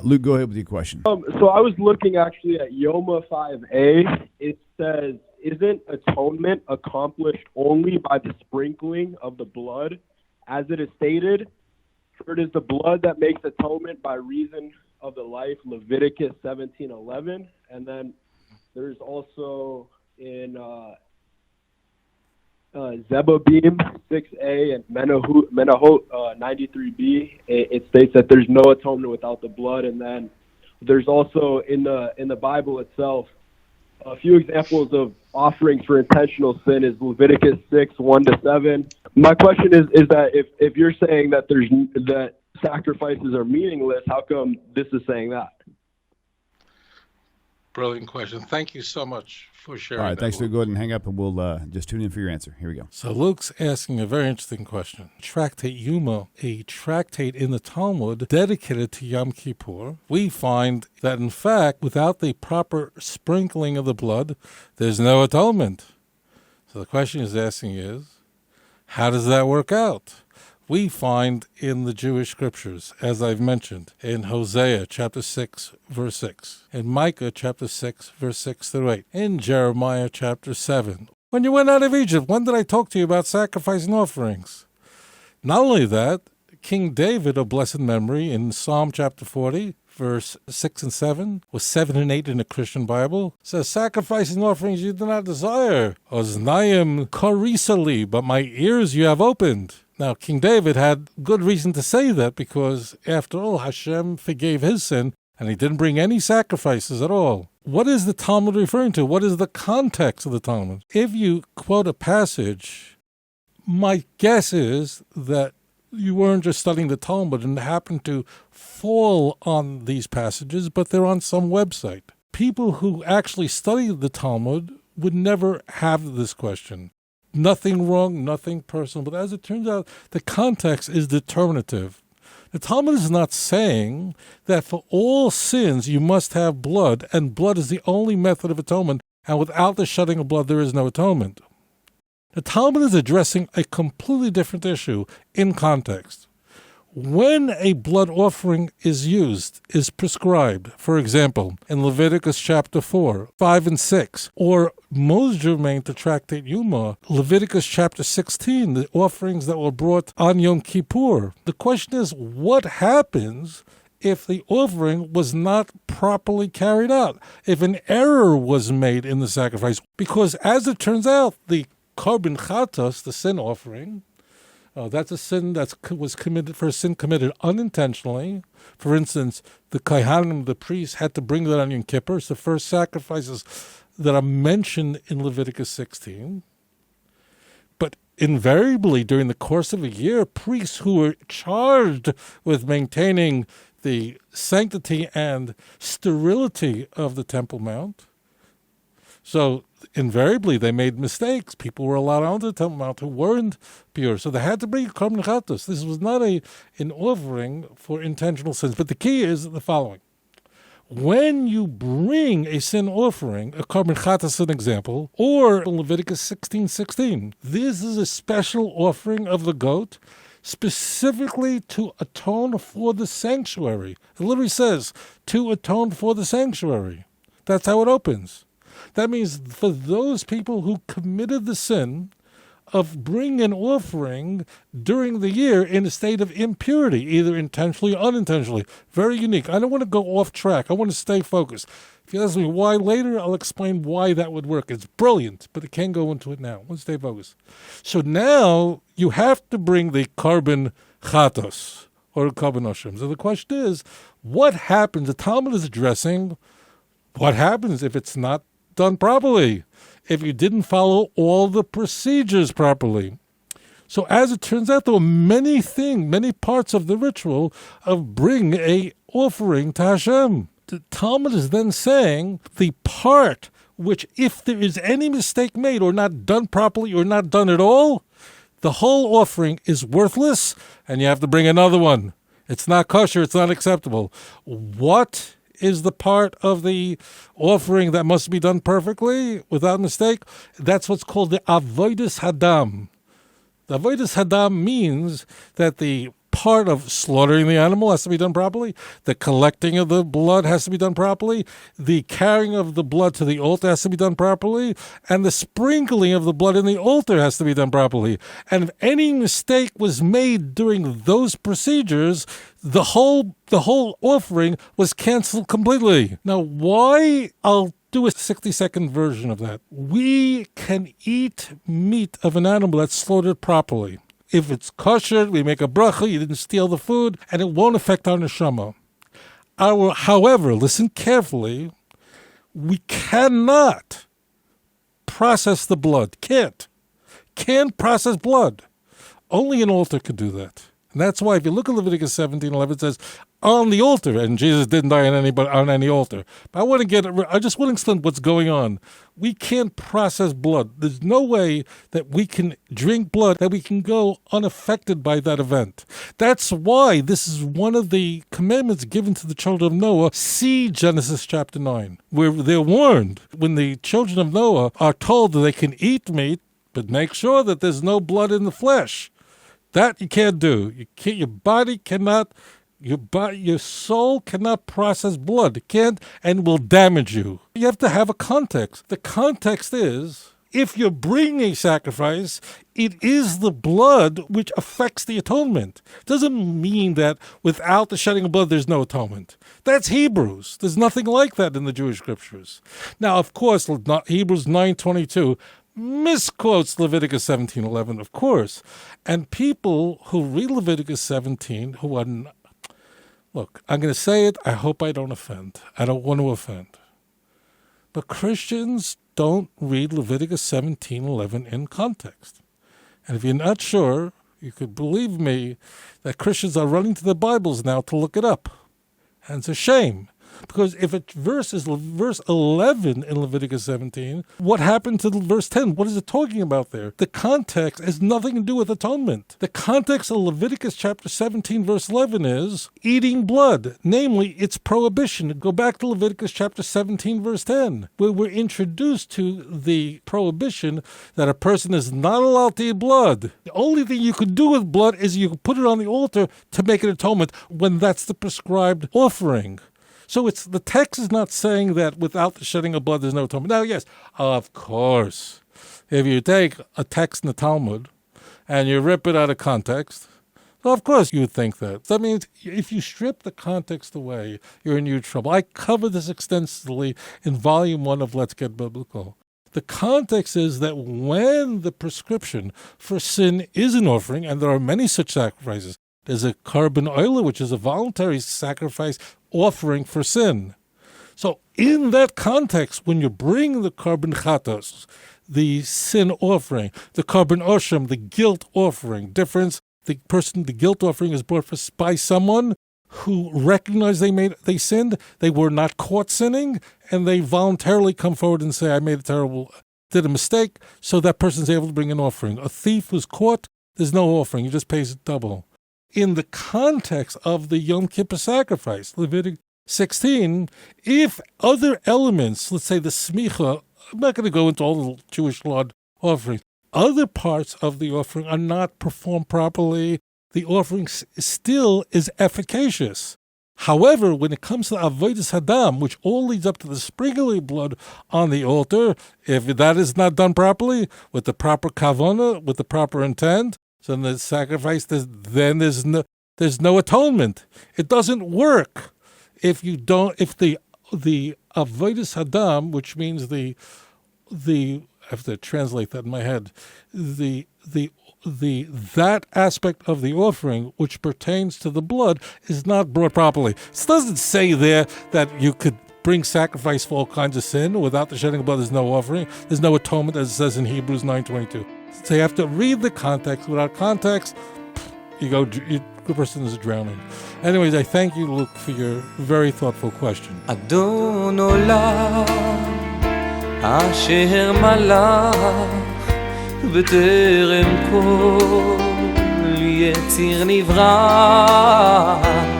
Luke, go ahead with your question. So I was looking actually at Yoma 5a. It says, isn't atonement accomplished only by the sprinkling of the blood, as it is stated? For it is the blood that makes atonement by reason of the life, Leviticus 17:11. And then there's also in Zebubim 6a and Menahot 93b. It states that there's no atonement without the blood. And then there's also in the Bible itself a few examples of offerings for intentional sin is Leviticus 6:1-7. My question is that if you're saying that that sacrifices are meaningless, how come this is saying that? Brilliant question. Thank you so much for sharing. All right, thanks. Luke. Go ahead and hang up, and we'll just tune in for your answer. Here we go. So Luke's asking a very interesting question. Tractate Yoma, a tractate in the Talmud dedicated to Yom Kippur, we find that, in fact, without the proper sprinkling of the blood, there's no atonement. So the question he's asking is, how does that work out? We find in the Jewish scriptures, as I've mentioned, in Hosea chapter 6, verse 6, in Micah chapter 6, verse 6 through 8, in Jeremiah chapter 7. When you went out of Egypt, when did I talk to you about sacrificing offerings? Not only that, King David of blessed memory in Psalm chapter 40, verse 6 and 7, or 7 and 8 in the Christian Bible, says, sacrificing offerings you do not desire. Oznayim korisali, but my ears you have opened. Now, King David had good reason to say that because, after all, Hashem forgave his sin, and he didn't bring any sacrifices at all. What is the Talmud referring to? What is the context of the Talmud? If you quote a passage, my guess is that you weren't just studying the Talmud and happened to fall on these passages, but they're on some website. People who actually study the Talmud would never have this question. Nothing wrong, nothing personal. But as it turns out, the context is determinative. The Talmud is not saying that for all sins you must have blood, and blood is the only method of atonement, and without the shedding of blood there is no atonement. The Talmud is addressing a completely different issue in context. When a blood offering is used, is prescribed, for example, in Leviticus chapter 4, 5 and 6, or most germane to Tractate Yoma, Leviticus chapter 16, the offerings that were brought on Yom Kippur. The question is, what happens if the offering was not properly carried out, if an error was made in the sacrifice? Because as it turns out, the Korban Chatos, the sin offering, that's a sin that was committed for a sin committed unintentionally. For instance, the Kohanim, the priests, had to bring that on Yom Kippur. It's the first sacrifices that are mentioned in Leviticus 16. But invariably, during the course of a year, priests who were charged with maintaining the sanctity and sterility of the Temple Mount, so invariably they made mistakes. People were allowed onto the Temple Mount who weren't pure. So they had to bring a Korban Chatos. This was not an offering for intentional sins. But the key is the following. When you bring a sin offering, a Korban Chatos, an example, or Leviticus 16:16, this is a special offering of the goat specifically to atone for the sanctuary. It literally says, to atone for the sanctuary. That's how it opens. That means for those people who committed the sin of bringing an offering during the year in a state of impurity, either intentionally or unintentionally. Very unique. I don't want to go off track. I want to stay focused. If you ask me why later, I'll explain why that would work. It's brilliant, but I can't go into it now. Let's stay focused. So now you have to bring the Korban Chatos or Korban Oshim. So the question is, what happens? The Talmud is addressing what happens if it's not done properly, if you didn't follow all the procedures properly. So as it turns out, there were many parts of the ritual of bring a offering to Hashem. The Talmud is then saying the part which, if there is any mistake made or not done properly or not done at all, the whole offering is worthless and you have to bring another one. It's not kosher, it's not acceptable. What is the part of the offering that must be done perfectly, without mistake? That's what's called the avodas hadam. The avodas hadam means that the part of slaughtering the animal has to be done properly. The collecting of the blood has to be done properly. The carrying of the blood to the altar has to be done properly. And the sprinkling of the blood in the altar has to be done properly. And if any mistake was made during those procedures, the whole offering was canceled completely. Now, why? I'll do a 60-second version of that. We can eat meat of an animal that's slaughtered properly. If it's kosher, we make a bracha, you didn't steal the food, and it won't affect our neshama. However, listen carefully, we cannot process the blood. Can't process blood. Only an altar could do that. And that's why if you look at Leviticus 17:11, it says, on the altar, and Jesus didn't die on any altar. But I just want to explain what's going on. We can't process blood. There's no way that we can drink blood, that we can go unaffected by that event. That's why this is one of the commandments given to the children of Noah. See Genesis chapter 9, where they're warned when the children of Noah are told that they can eat meat, but make sure that there's no blood in the flesh. That you can't do. Your body cannot... Your soul cannot process blood. It can't and will damage you. You have to have a context. The context is, if you're bringing a sacrifice, it is the blood which affects the atonement. It doesn't mean that without the shedding of blood, there's no atonement. That's Hebrews. There's nothing like that in the Jewish scriptures. Now, of course, Hebrews 9:22 misquotes Leviticus 17:11, of course. And people who read Leviticus 17 who are not... Look, I'm going to say it. I hope I don't offend. I don't want to offend. But Christians don't read Leviticus 17:11 in context. And if you're not sure, you could believe me that Christians are running to the Bibles now to look it up. And it's a shame. Because if a verse is verse 11 in Leviticus 17, what happened to verse 10? What is it talking about there? The context has nothing to do with atonement. The context of Leviticus chapter 17, verse 11 is eating blood, namely its prohibition. Go back to Leviticus chapter 17, verse 10, where we're introduced to the prohibition that a person is not allowed to eat blood. The only thing you could do with blood is you could put it on the altar to make an atonement when that's the prescribed offering. So the text is not saying that without the shedding of blood there's no atonement. Now, yes, of course, if you take a text in the Talmud and you rip it out of context, well, of course you would think that. That means if you strip the context away, you're in huge trouble. I cover this extensively in Volume 1 of Let's Get Biblical. The context is that when the prescription for sin is an offering, and there are many such sacrifices, there's a korban oila, which is a voluntary sacrifice offering for sin. So in that context, when you bring the korban chatos, the sin offering, the korban oshem, the guilt offering, difference, the guilt offering is brought by someone who recognized they sinned, they were not caught sinning, and they voluntarily come forward and say, I did a mistake, so that person's able to bring an offering. A thief was caught, there's no offering, he just pays it double. In the context of the Yom Kippur sacrifice, Leviticus 16, if other elements, let's say the smicha, I'm not going to go into all the Jewish blood offerings, other parts of the offering are not performed properly, the offering still is efficacious. However, when it comes to avodas hadam, which all leads up to the sprinkling of blood on the altar, if that is not done properly, with the proper kavanah, with the proper intent, so in the sacrifice, then there's no atonement. It doesn't work if the avodas hadam, which means the I have to translate that in my head, that aspect of the offering which pertains to the blood is not brought properly. It doesn't say there that you could bring sacrifice for all kinds of sin. Without the shedding of blood, there's no offering. There's no atonement, as it says in Hebrews 9:22. So you have to read the context. Without context, the person is drowning. Anyways, I thank you, Luke, for your very thoughtful question. אדון עולם אשר מלך בטרם כל יציר נברא